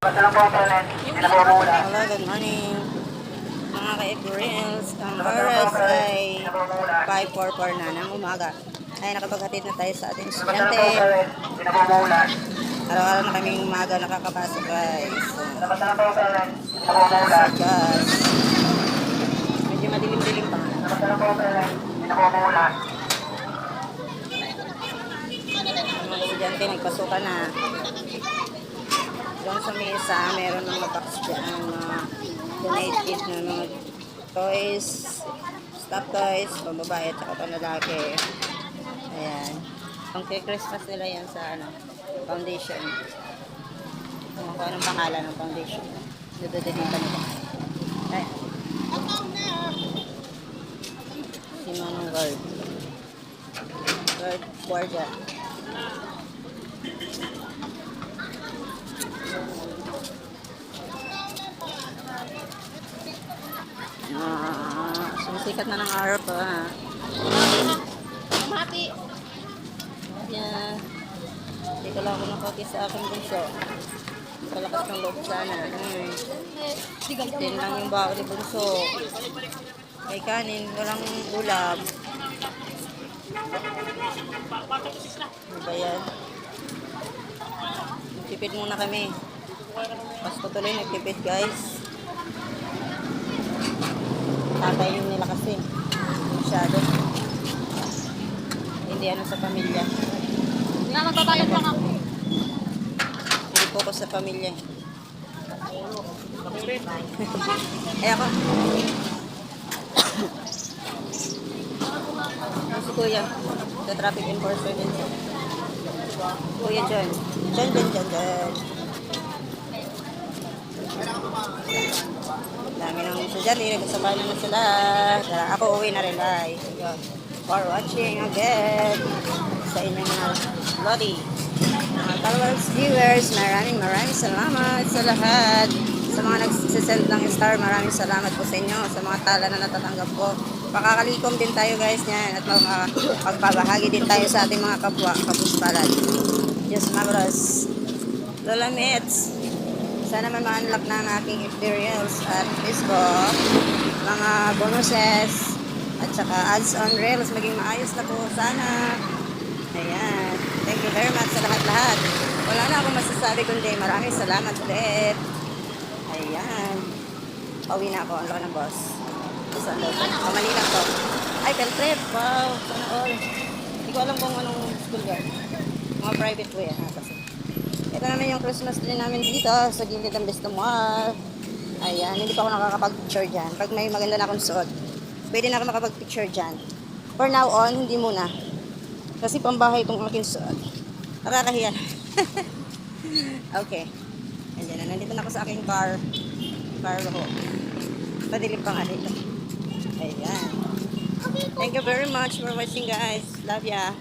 Hello, good morning. Mga ka-Aprils, ang oras ay 5:44 na ng umaga. Ay nakapaghatid na tayo sa ating estudyante. Araw-araw na kaming umaga nakakapasok guys. Sa bus. Medyo madilim-dilim pa nga. Ang mga estudyante nagpasukan na. Doon sa mesa, meron mga box dyan na donated na mga toys, stuffed toys, pambabae at saka panlalaki. Ayan. Pang Christmas nila yan sa foundation. Kung anong pangalan ng foundation. Dududunitan nila. Ayan. Si Manong Guard. Guard Guardia. Sumisikat na ng araw pa. Mati. Yan. Hindi ko lang ako nakakis sa aking bunso. Palakas ng loob sana. Din lang yung bako ni bunso. May kanin, walang ulam. Ano ba yan? Nagtipid muna kami. Pasko tuloy nagtipid guys. Tatayin nila kasi masyado hindi sa pamilya. Na magbabayad lang ako. Hindi po ko sa pamilya. Ay ako. Si Kuya, the traffic enforcer din siya. Kuya John. John. Dami ng estudyante, nagsabayan na sila. Tara, ako uwi na rin guys. For watching again sa inyong mga Lodi. Mga followers, viewers, maraming salamat sa lahat. Sa mga nagsisend ng star, maraming salamat po sa inyo. Sa mga tala na natatanggap ko. Pakakalikom din tayo guys niyan. At magpabahagi din tayo sa ating mga kapwa, kapuspalad. Diyos Mabros. Lola Mets. Sana man ma-unlock na ang aking experience at Facebook, mga bonuses, at saka ads on reels, maging maayos na po sana. Ayan. Thank you very much sa lahat-lahat. Wala na akong masasabi kundi maraming salamat ulit. Ayan. Pauwi na ako. Ang laki ng boss. Saan daw ito? Manila to. Ay, Peltrip. Wow. Sana all. Hindi ko alam kung anong school yan. Mga private way. Kasi ito naman yung Christmas tree namin dito sa gilid ng Bestamar. Ayan, hindi pa ako nakakapag-picture dyan. Pag may maganda na akong suot, pwede na ako makapag-picture dyan. For now on, hindi muna. Kasi pambahay itong aking suot. Nakakahiya. Okay. Andiyan na, nandito na ako sa aking car. Car ko. Padilim pa nga dito. Ayan. Thank you very much for watching guys. Love ya.